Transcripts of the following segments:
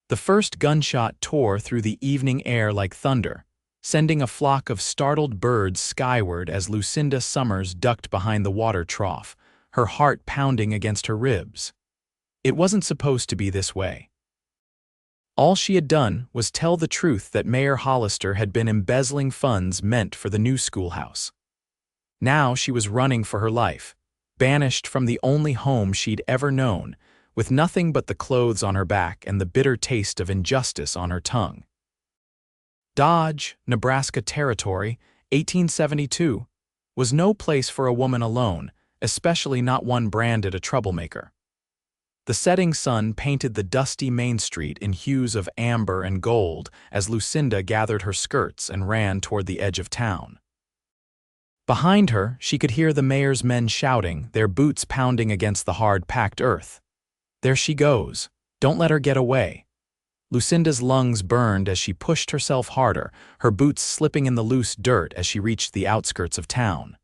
The first gunshot tore through the evening air like thunder, sending a flock of startled birds skyward as Lucinda Summers ducked behind the water trough, her heart pounding against her ribs. It wasn't supposed to be this way. All she had done was tell the truth that Mayor Hollister had been embezzling funds meant for the new schoolhouse. Now she was running for her life, banished from the only home she'd ever known, with nothing but the clothes on her back and the bitter taste of injustice on her tongue. Dodge, Nebraska Territory, 1872, was no place for a woman alone, especially not one branded a troublemaker. The setting sun painted the dusty main street in hues of amber and gold as Lucinda gathered her skirts and ran toward the edge of town. Behind her, she could hear the mayor's men shouting, their boots pounding against the hard-packed earth. "There she goes. Don't let her get away." Lucinda's lungs burned as she pushed herself harder, her boots slipping in the loose dirt as she reached the outskirts of town.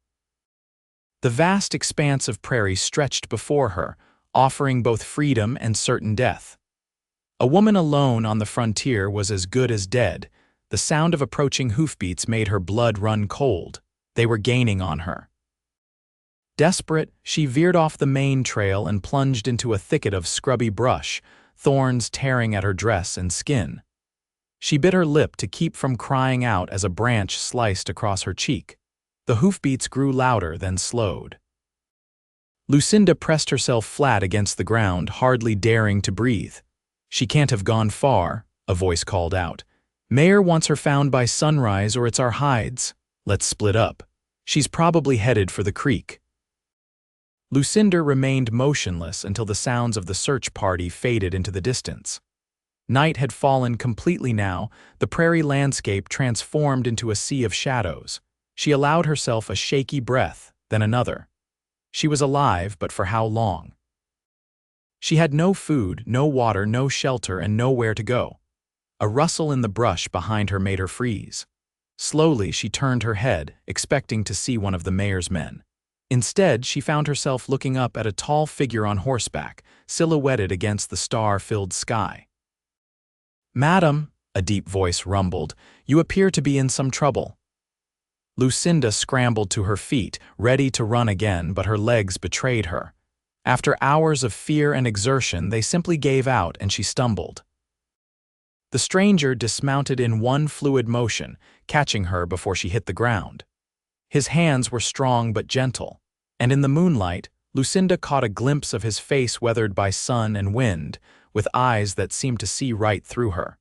The vast expanse of prairie stretched before her, offering both freedom and certain death. A woman alone on the frontier was as good as dead. The sound of approaching hoofbeats made her blood run cold. They were gaining on her. Desperate, she veered off the main trail and plunged into a thicket of scrubby brush, thorns tearing at her dress and skin. She bit her lip to keep from crying out as a branch sliced across her cheek. The hoofbeats grew louder, then slowed. Lucinda pressed herself flat against the ground, hardly daring to breathe. "She can't have gone far," a voice called out. "Mayor wants her found by sunrise or it's our hides. Let's split up. She's probably headed for the creek." Lucinda remained motionless until the sounds of the search party faded into the distance. Night had fallen completely now, the prairie landscape transformed into a sea of shadows. She allowed herself a shaky breath, then another. She was alive, but for how long? She had no food, no water, no shelter, and nowhere to go. A rustle in the brush behind her made her freeze. Slowly, she turned her head, expecting to see one of the mayor's men. Instead, she found herself looking up at a tall figure on horseback, silhouetted against the star-filled sky. "Madam," a deep voice rumbled, "you appear to be in some trouble." Lucinda scrambled to her feet, ready to run again, but her legs betrayed her. After hours of fear and exertion, they simply gave out and she stumbled. The stranger dismounted in one fluid motion, catching her before she hit the ground. His hands were strong but gentle, and in the moonlight, Lucinda caught a glimpse of his face weathered by sun and wind, with eyes that seemed to see right through her.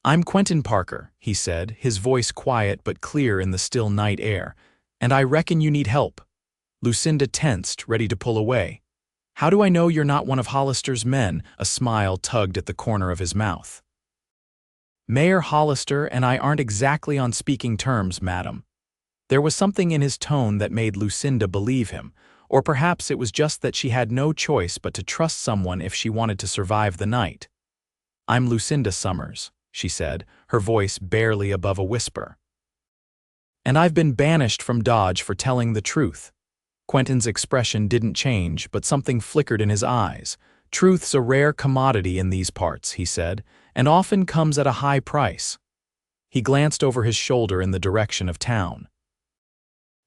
"I'm Quentin Parker," he said, his voice quiet but clear in the still night air, "and I reckon you need help." Lucinda tensed, ready to pull away. "How do I know you're not one of Hollister's men?" A smile tugged at the corner of his mouth. "Mayor Hollister and I aren't exactly on speaking terms, madam." There was something in his tone that made Lucinda believe him, or perhaps it was just that she had no choice but to trust someone if she wanted to survive the night. "I'm Lucinda Summers," she said, her voice barely above a whisper. "And I've been banished from Dodge for telling the truth." Quentin's expression didn't change, but something flickered in his eyes. "Truth's a rare commodity in these parts," he said, "and often comes at a high price." He glanced over his shoulder in the direction of town.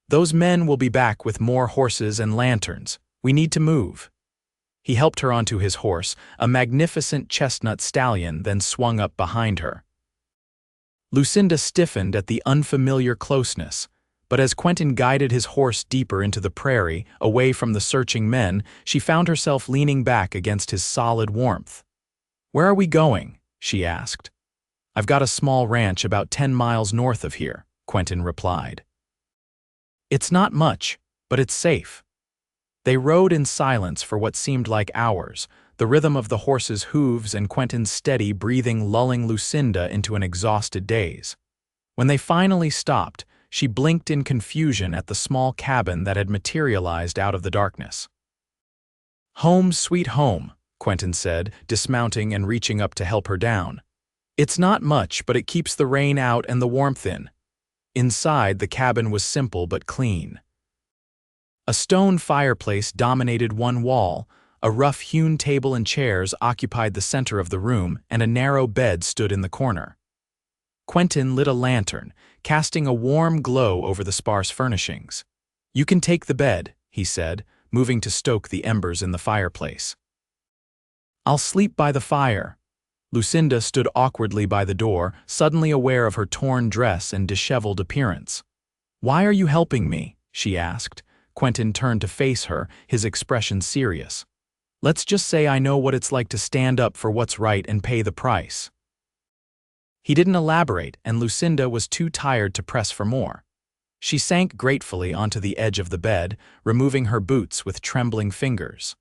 "Those men will be back with more horses and lanterns. We need to move." He helped her onto his horse, a magnificent chestnut stallion, then swung up behind her. Lucinda stiffened at the unfamiliar closeness, but as Quentin guided his horse deeper into the prairie, away from the searching men, she found herself leaning back against his solid warmth. "Where are we going?" she asked. "I've got a small ranch about 10 miles north of here," Quentin replied. "It's not much, but it's safe." They rode in silence for what seemed like hours, the rhythm of the horse's hooves and Quentin's steady breathing lulling Lucinda into an exhausted daze. When they finally stopped, she blinked in confusion at the small cabin that had materialized out of the darkness. "Home sweet home," Quentin said, dismounting and reaching up to help her down. "It's not much, but it keeps the rain out and the warmth in." Inside, the cabin was simple but clean. A stone fireplace dominated one wall, A rough-hewn table and chairs occupied the center of the room, and a narrow bed stood in the corner. Quentin lit a lantern, casting a warm glow over the sparse furnishings. "You can take the bed," he said, moving to stoke the embers in the fireplace. "I'll sleep by the fire." Lucinda stood awkwardly by the door, suddenly aware of her torn dress and disheveled appearance. "Why are you helping me?" she asked. Quentin turned to face her, his expression serious. "Let's just say I know what it's like to stand up for what's right and pay the price." He didn't elaborate, and Lucinda was too tired to press for more. She sank gratefully onto the edge of the bed, removing her boots with trembling fingers.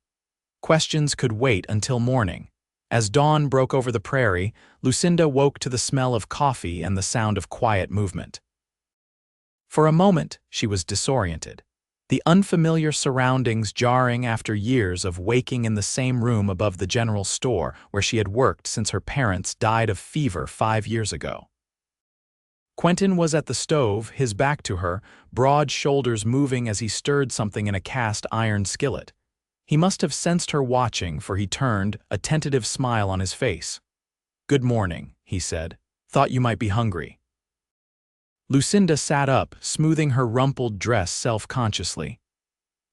Questions could wait until morning. As dawn broke over the prairie, Lucinda woke to the smell of coffee and the sound of quiet movement. For a moment, she was disoriented. The unfamiliar surroundings jarring after years of waking in the same room above the general store where she had worked since her parents died of fever 5 years ago. Quentin was at the stove, his back to her, broad shoulders moving as he stirred something in a cast iron skillet. He must have sensed her watching, for he turned, a tentative smile on his face. "Good morning," he said. "Thought you might be hungry." Lucinda sat up, smoothing her rumpled dress self-consciously.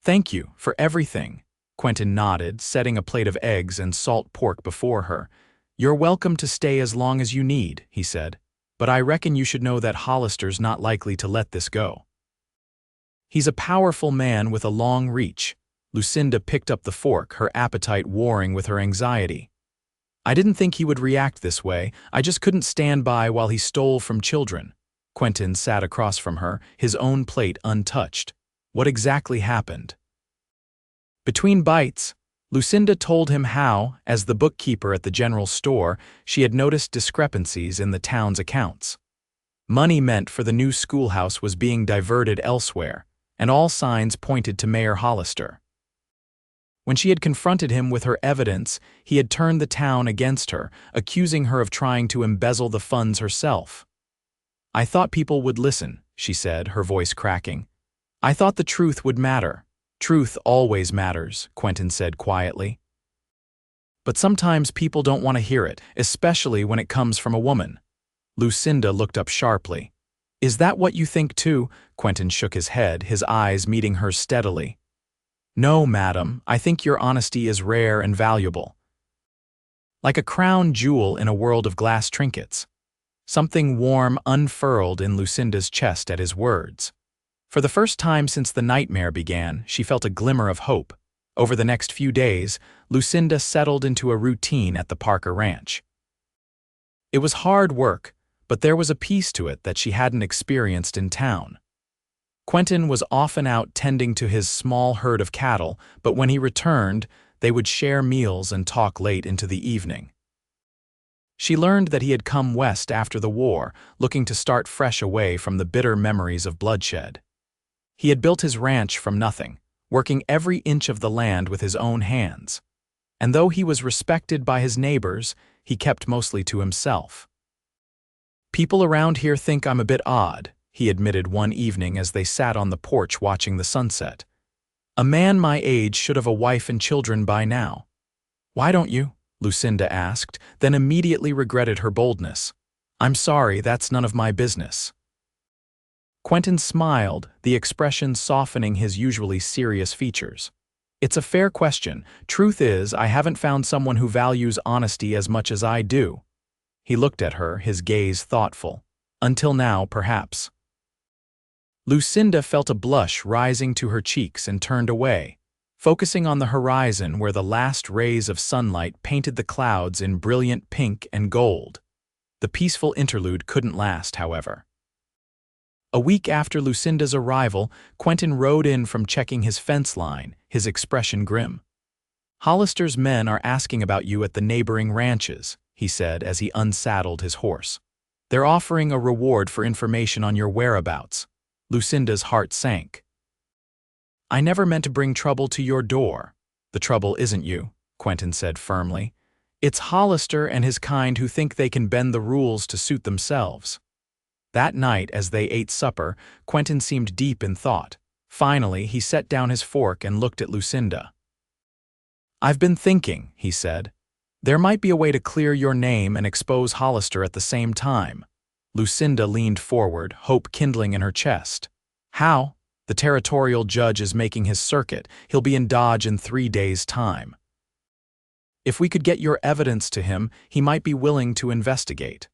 "Thank you for everything," Quentin nodded, setting a plate of eggs and salt pork before her. "You're welcome to stay as long as you need," he said. "But I reckon you should know that Hollister's not likely to let this go." "He's a powerful man with a long reach." Lucinda picked up the fork, her appetite warring with her anxiety. "I didn't think he would react this way. I just couldn't stand by while he stole from children." Quentin sat across from her, his own plate untouched. What exactly happened? Between bites, Lucinda told him how, as the bookkeeper at the general store, she had noticed discrepancies in the town's accounts. Money meant for the new schoolhouse was being diverted elsewhere, and all signs pointed to Mayor Hollister. When she had confronted him with her evidence, he had turned the town against her, accusing her of trying to embezzle the funds herself. "I thought people would listen," she said, her voice cracking. "I thought the truth would matter." "Truth always matters," Quentin said quietly. "But sometimes people don't want to hear it, especially when it comes from a woman." Lucinda looked up sharply. "Is that what you think too?" Quentin shook his head, his eyes meeting hers steadily. "No, madam, I think your honesty is rare and valuable. Like a crown jewel in a world of glass trinkets." Something warm unfurled in Lucinda's chest at his words. For the first time since the nightmare began, she felt a glimmer of hope. Over the next few days, Lucinda settled into a routine at the Parker Ranch. It was hard work, but there was a peace to it that she hadn't experienced in town. Quentin was often out tending to his small herd of cattle, but when he returned, they would share meals and talk late into the evening. She learned that he had come west after the war, looking to start fresh away from the bitter memories of bloodshed. He had built his ranch from nothing, working every inch of the land with his own hands. And though he was respected by his neighbors, he kept mostly to himself. "People around here think I'm a bit odd," he admitted one evening as they sat on the porch watching the sunset. "A man my age should have a wife and children by now." "Why don't you?" Lucinda asked, then immediately regretted her boldness. "I'm sorry, that's none of my business." Quentin smiled, the expression softening his usually serious features. "It's a fair question. Truth is, I haven't found someone who values honesty as much as I do." He looked at her, his gaze thoughtful. "Until now, perhaps." Lucinda felt a blush rising to her cheeks and turned away, focusing on the horizon where the last rays of sunlight painted the clouds in brilliant pink and gold. The peaceful interlude couldn't last, however. A week after Lucinda's arrival, Quentin rode in from checking his fence line, his expression grim. "Hollister's men are asking about you at the neighboring ranches," he said as he unsaddled his horse. "They're offering a reward for information on your whereabouts." Lucinda's heart sank. "I never meant to bring trouble to your door." "The trouble isn't you," Quentin said firmly. "It's Hollister and his kind who think they can bend the rules to suit themselves." That night, as they ate supper, Quentin seemed deep in thought. Finally, he set down his fork and looked at Lucinda. "I've been thinking," he said. "There might be a way to clear your name and expose Hollister at the same time." Lucinda leaned forward, hope kindling in her chest. "How?" "The territorial judge is making his circuit. He'll be in Dodge in 3 days' time. If we could get your evidence to him, he might be willing to investigate."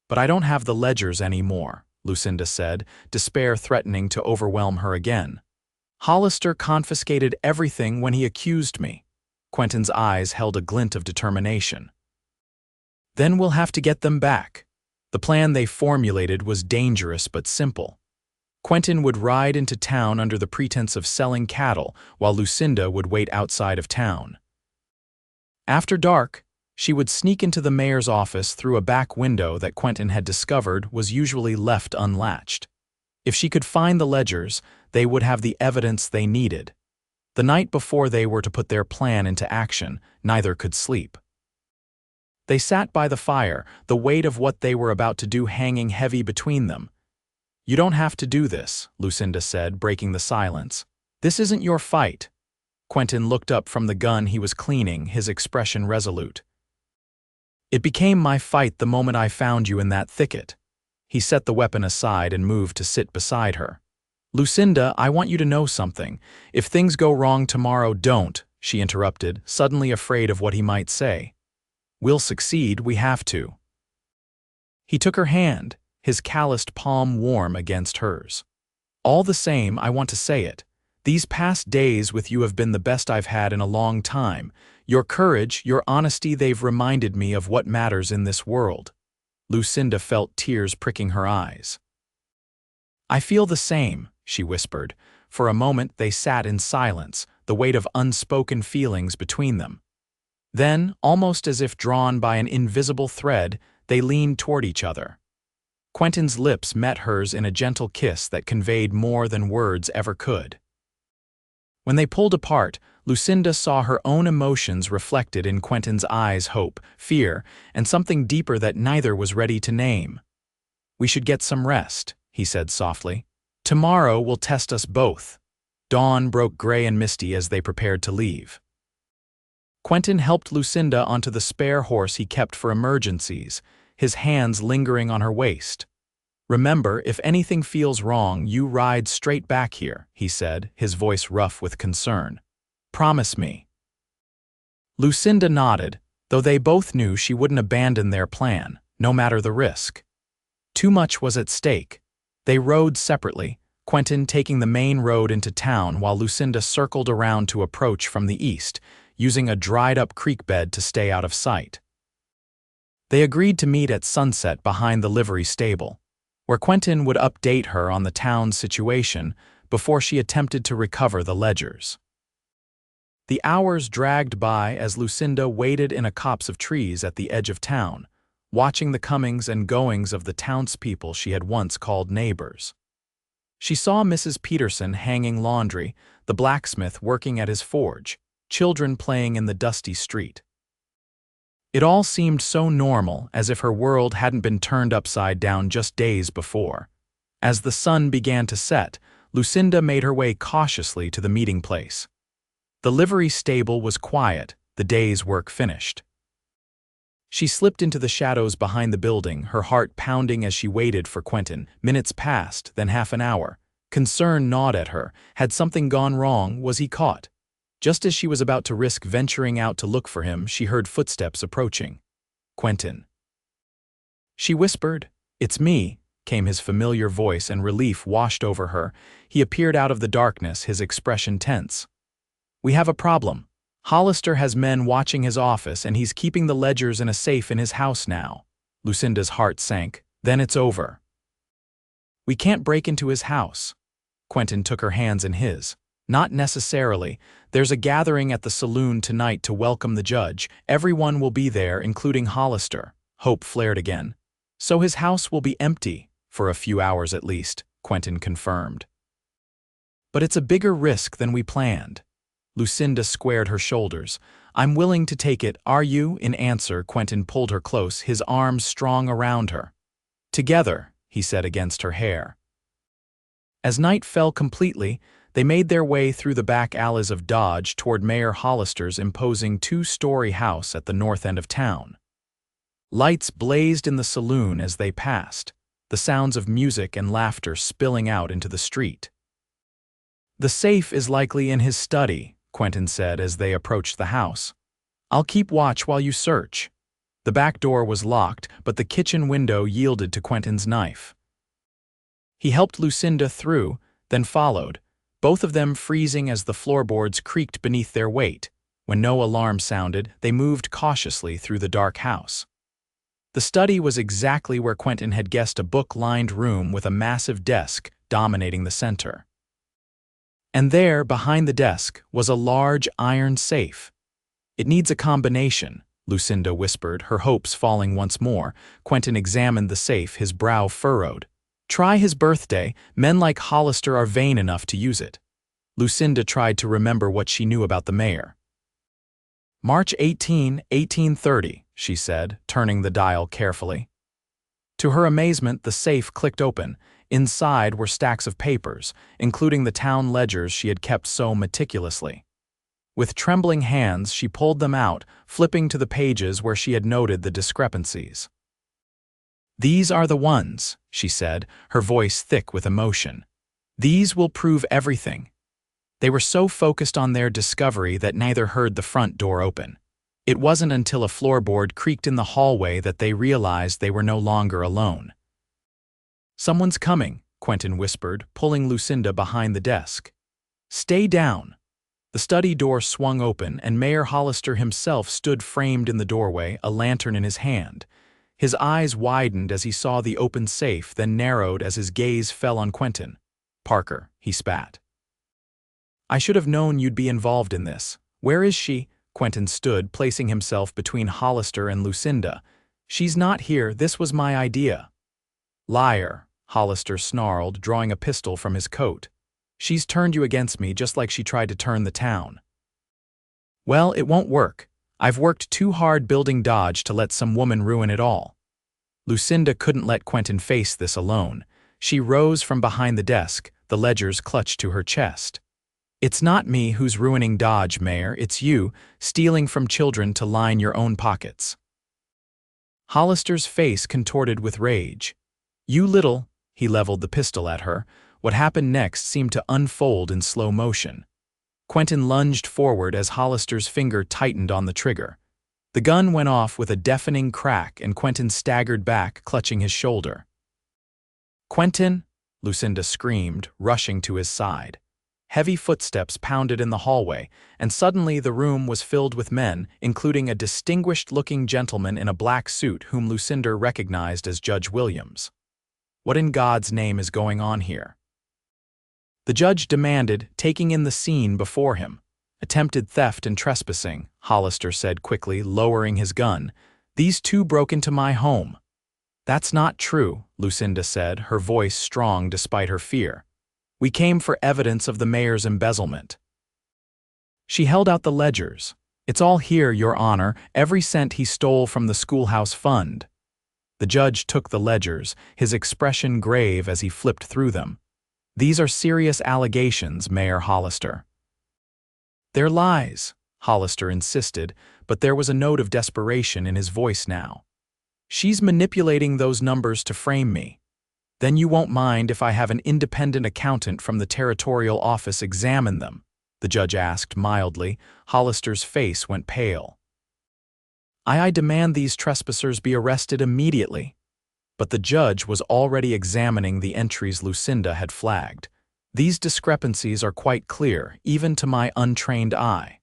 "But I don't have the ledgers anymore," Lucinda said, despair threatening to overwhelm her again. "Hollister confiscated everything when he accused me." Quentin's eyes held a glint of determination. "Then we'll have to get them back." The plan they formulated was dangerous but simple. Quentin would ride into town under the pretense of selling cattle, while Lucinda would wait outside of town. After dark, she would sneak into the mayor's office through a back window that Quentin had discovered was usually left unlatched. If she could find the ledgers, they would have the evidence they needed. The night before they were to put their plan into action, neither could sleep. They sat by the fire, the weight of what they were about to do hanging heavy between them. "You don't have to do this," Lucinda said, breaking the silence. "This isn't your fight." Quentin looked up from the gun he was cleaning, his expression resolute. "It became my fight the moment I found you in that thicket." He set the weapon aside and moved to sit beside her. "Lucinda, I want you to know something. If things go wrong tomorrow, don't," she interrupted, suddenly afraid of what he might say. "We'll succeed, we have to." He took her hand, his calloused palm warm against hers. "All the same, I want to say it. These past days with you have been the best I've had in a long time. Your courage, your honesty, they've reminded me of what matters in this world." Lucinda felt tears pricking her eyes. "I feel the same," she whispered. For a moment they sat in silence, the weight of unspoken feelings between them. Then, almost as if drawn by an invisible thread, they leaned toward each other. Quentin's lips met hers in a gentle kiss that conveyed more than words ever could. When they pulled apart, Lucinda saw her own emotions reflected in Quentin's eyes: hope, fear, and something deeper that neither was ready to name. "We should get some rest," he said softly. "Tomorrow will test us both." Dawn broke gray and misty as they prepared to leave. Quentin helped Lucinda onto the spare horse he kept for emergencies, his hands lingering on her waist. "Remember, if anything feels wrong, you ride straight back here," he said, his voice rough with concern. "Promise me." Lucinda nodded, though they both knew she wouldn't abandon their plan, no matter the risk. Too much was at stake. They rode separately, Quentin taking the main road into town while Lucinda circled around to approach from the east, using a dried-up creek bed to stay out of sight. They agreed to meet at sunset behind the livery stable, where Quentin would update her on the town's situation before she attempted to recover the ledgers. The hours dragged by as Lucinda waited in a copse of trees at the edge of town, watching the comings and goings of the townspeople she had once called neighbors. She saw Mrs. Peterson hanging laundry, the blacksmith working at his forge, children playing in the dusty street. It all seemed so normal, as if her world hadn't been turned upside down just days before. As the sun began to set, Lucinda made her way cautiously to the meeting place. The livery stable was quiet, the day's work finished. She slipped into the shadows behind the building, her heart pounding as she waited for Quentin. Minutes passed, then half an hour. Concern gnawed at her. Had something gone wrong? Was he caught? Just as she was about to risk venturing out to look for him, she heard footsteps approaching. "Quentin." She whispered. "It's me," came his familiar voice, and relief washed over her. He appeared out of the darkness, his expression tense. "We have a problem. Hollister has men watching his office, and he's keeping the ledgers in a safe in his house now." Lucinda's heart sank. "Then it's over." "We can't break into his house." Quentin took her hands in his. "Not necessarily. There's a gathering at the saloon tonight to welcome the judge. Everyone will be there, including Hollister." Hope flared again. "So his house will be empty, for a few hours at least," Quentin confirmed. "But it's a bigger risk than we planned." Lucinda squared her shoulders. "I'm willing to take it, are you?" In answer, Quentin pulled her close, his arms strong around her. "Together," he said against her hair. As night fell completely, They made their way through the back alleys of Dodge toward Mayor Hollister's imposing two-story house at the north end of town. Lights blazed in the saloon as they passed, the sounds of music and laughter spilling out into the street. "The safe is likely in his study," Quentin said as they approached the house. "I'll keep watch while you search." The back door was locked, but the kitchen window yielded to Quentin's knife. He helped Lucinda through, then followed, both of them freezing as the floorboards creaked beneath their weight. When no alarm sounded, they moved cautiously through the dark house. The study was exactly where Quentin had guessed, a book-lined room with a massive desk dominating the center. And there, behind the desk, was a large iron safe. "It needs a combination," Lucinda whispered, her hopes falling once more. Quentin examined the safe, his brow furrowed. "Try his birthday. Men like Hollister are vain enough to use it." Lucinda tried to remember what she knew about the mayor. "March 18, 1830, she said, turning the dial carefully. To her amazement, the safe clicked open. Inside were stacks of papers, including the town ledgers she had kept so meticulously. With trembling hands, she pulled them out, flipping to the pages where she had noted the discrepancies. "These are the ones," she said, her voice thick with emotion. "These will prove everything." They were so focused on their discovery that neither heard the front door open. It wasn't until a floorboard creaked in the hallway that they realized they were no longer alone. "Someone's coming," Quentin whispered, pulling Lucinda behind the desk. "Stay down." The study door swung open, and Mayor Hollister himself stood framed in the doorway, a lantern in his hand. His eyes widened as he saw the open safe, then narrowed as his gaze fell on Quentin. "Parker," he spat. "I should have known you'd be involved in this. Where is she?" Quentin stood, placing himself between Hollister and Lucinda. "She's not here. This was my idea." "Liar," Hollister snarled, drawing a pistol from his coat. "She's turned you against me just like she tried to turn the town." "Well, it won't work. I've worked too hard building Dodge to let some woman ruin it all." Lucinda couldn't let Quentin face this alone. She rose from behind the desk, the ledgers clutched to her chest. "It's not me who's ruining Dodge, Mayor. It's you, stealing from children to line your own pockets." Hollister's face contorted with rage. "You little—" He leveled the pistol at her. What happened next seemed to unfold in slow motion. Quentin lunged forward as Hollister's finger tightened on the trigger. The gun went off with a deafening crack, and Quentin staggered back, clutching his shoulder. "Quentin!" Lucinda screamed, rushing to his side. Heavy footsteps pounded in the hallway, and suddenly the room was filled with men, including a distinguished-looking gentleman in a black suit whom Lucinda recognized as Judge Williams. "What in God's name is going on here?" The judge demanded, taking in the scene before him. "Attempted theft and trespassing," Hollister said quickly, lowering his gun. "These two broke into my home." "That's not true," Lucinda said, her voice strong despite her fear. "We came for evidence of the mayor's embezzlement." She held out the ledgers. "It's all here, Your Honor, every cent he stole from the schoolhouse fund." The judge took the ledgers, his expression grave as he flipped through them. "These are serious allegations, Mayor Hollister." "They're lies," Hollister insisted, but there was a note of desperation in his voice now. "She's manipulating those numbers to frame me." "Then you won't mind if I have an independent accountant from the territorial office examine them?" the judge asked mildly. Hollister's face went pale. I demand these trespassers be arrested immediately." But the judge was already examining the entries Lucinda had flagged. "These discrepancies are quite clear, even to my untrained eye."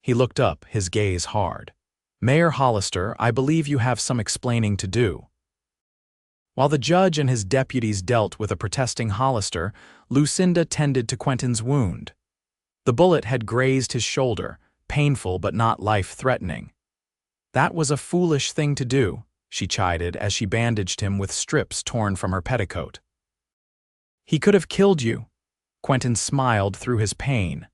He looked up, his gaze hard. "Mayor Hollister, I believe you have some explaining to do." While the judge and his deputies dealt with a protesting Hollister, Lucinda tended to Quentin's wound. The bullet had grazed his shoulder, painful but not life-threatening. "That was a foolish thing to do," she chided as she bandaged him with strips torn from her petticoat. "He could have killed you." Quentin smiled through his pain.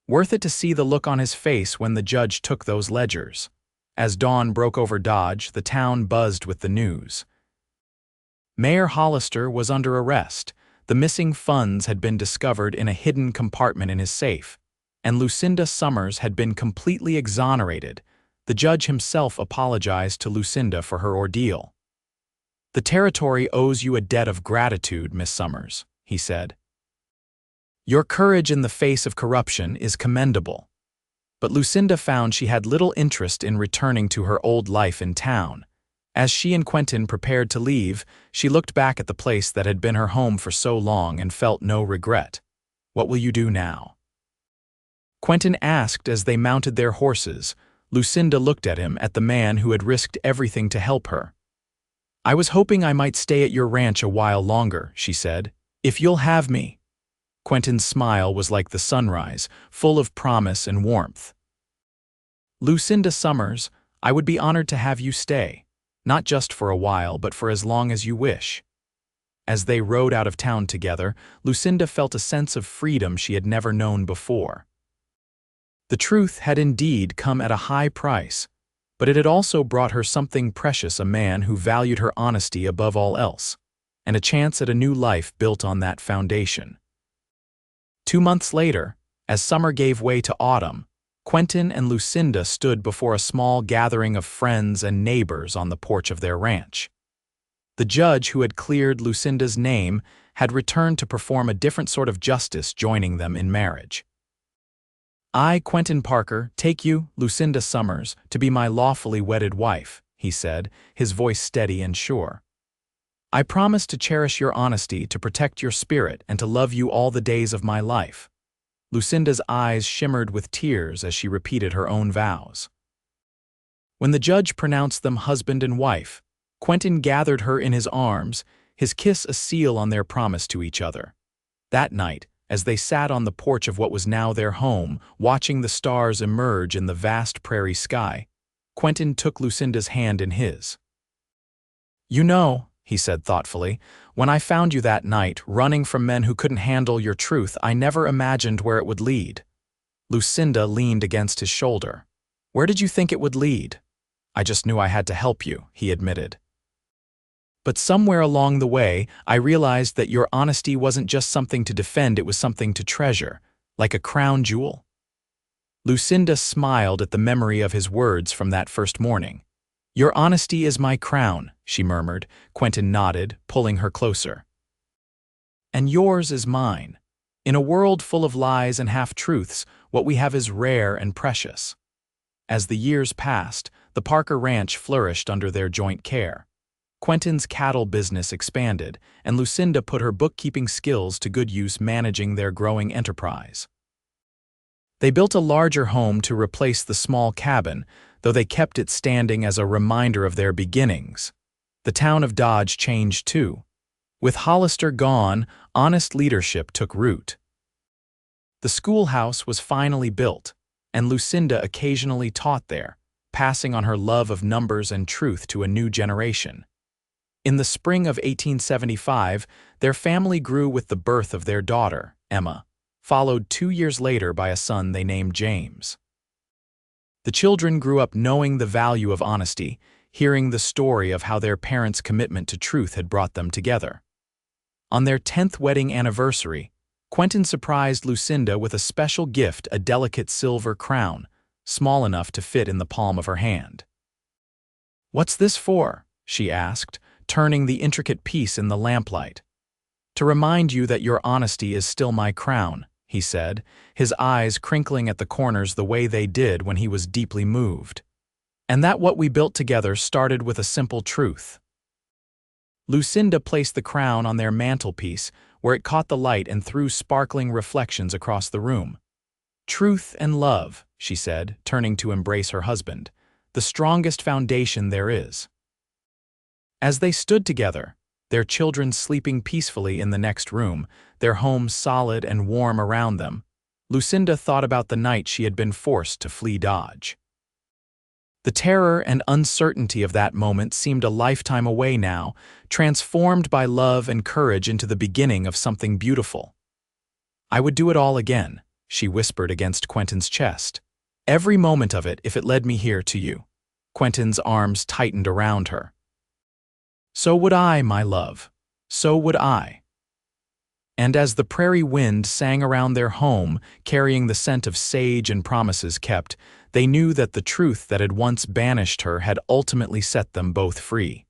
Worth it to see the look on his face when the judge took those ledgers. As dawn broke over Dodge, the town buzzed with the news. Mayor Hollister was under arrest. The missing funds had been discovered in a hidden compartment in his safe, and Lucinda Summers had been completely exonerated. The judge himself apologized to Lucinda for her ordeal. "The territory owes you a debt of gratitude, Miss Summers," he said. "Your courage in the face of corruption is commendable." But Lucinda found she had little interest in returning to her old life in town. As she and Quentin prepared to leave, she looked back at the place that had been her home for so long and felt no regret. "What will you do now?" Quentin asked as they mounted their horses. Lucinda looked at him, at the man who had risked everything to help her. "I was hoping I might stay at your ranch a while longer," she said. "If you'll have me." Quentin's smile was like the sunrise, full of promise and warmth. "Lucinda Summers, I would be honored to have you stay. Not just for a while, but for as long as you wish." As they rode out of town together, Lucinda felt a sense of freedom she had never known before. The truth had indeed come at a high price, but it had also brought her something precious: a man who valued her honesty above all else, and a chance at a new life built on that foundation. 2 months later, as summer gave way to autumn, Quentin and Lucinda stood before a small gathering of friends and neighbors on the porch of their ranch. The judge who had cleared Lucinda's name had returned to perform a different sort of justice, joining them in marriage. "I, Quentin Parker, take you, Lucinda Summers, to be my lawfully wedded wife," he said, his voice steady and sure. "I promise to cherish your honesty, to protect your spirit, and to love you all the days of my life." Lucinda's eyes shimmered with tears as she repeated her own vows. When the judge pronounced them husband and wife, Quentin gathered her in his arms, his kiss a seal on their promise to each other. That night, as they sat on the porch of what was now their home, watching the stars emerge in the vast prairie sky, Quentin took Lucinda's hand in his. "You know," he said thoughtfully, "when I found you that night, running from men who couldn't handle your truth, I never imagined where it would lead." Lucinda leaned against his shoulder. "Where did you think it would lead?" "I just knew I had to help you," he admitted. "But somewhere along the way, I realized that your honesty wasn't just something to defend, it was something to treasure, like a crown jewel." Lucinda smiled at the memory of his words from that first morning. "Your honesty is my crown," she murmured. Quentin nodded, pulling her closer. "And yours is mine. In a world full of lies and half-truths, what we have is rare and precious." As the years passed, the Parker Ranch flourished under their joint care. Quentin's cattle business expanded, and Lucinda put her bookkeeping skills to good use, managing their growing enterprise. They built a larger home to replace the small cabin, though they kept it standing as a reminder of their beginnings. The town of Dodge changed too. With Hollister gone, honest leadership took root. The schoolhouse was finally built, and Lucinda occasionally taught there, passing on her love of numbers and truth to a new generation. In the spring of 1875, their family grew with the birth of their daughter, Emma, followed 2 years later by a son they named James. The children grew up knowing the value of honesty, hearing the story of how their parents' commitment to truth had brought them together. On their 10th wedding anniversary, Quentin surprised Lucinda with a special gift, a delicate silver crown, small enough to fit in the palm of her hand. "What's this for?" she asked, turning the intricate piece in the lamplight. "To remind you that your honesty is still my crown," he said, his eyes crinkling at the corners the way they did when he was deeply moved. "And that what we built together started with a simple truth." Lucinda placed the crown on their mantelpiece, where it caught the light and threw sparkling reflections across the room. "Truth and love," she said, turning to embrace her husband, "the strongest foundation there is." As they stood together, their children sleeping peacefully in the next room, their home solid and warm around them, Lucinda thought about the night she had been forced to flee Dodge. The terror and uncertainty of that moment seemed a lifetime away now, transformed by love and courage into the beginning of something beautiful. "I would do it all again," she whispered against Quentin's chest. "Every moment of it, if it led me here to you." Quentin's arms tightened around her. "So would I, my love. So would I." And as the prairie wind sang around their home, carrying the scent of sage and promises kept, they knew that the truth that had once banished her had ultimately set them both free.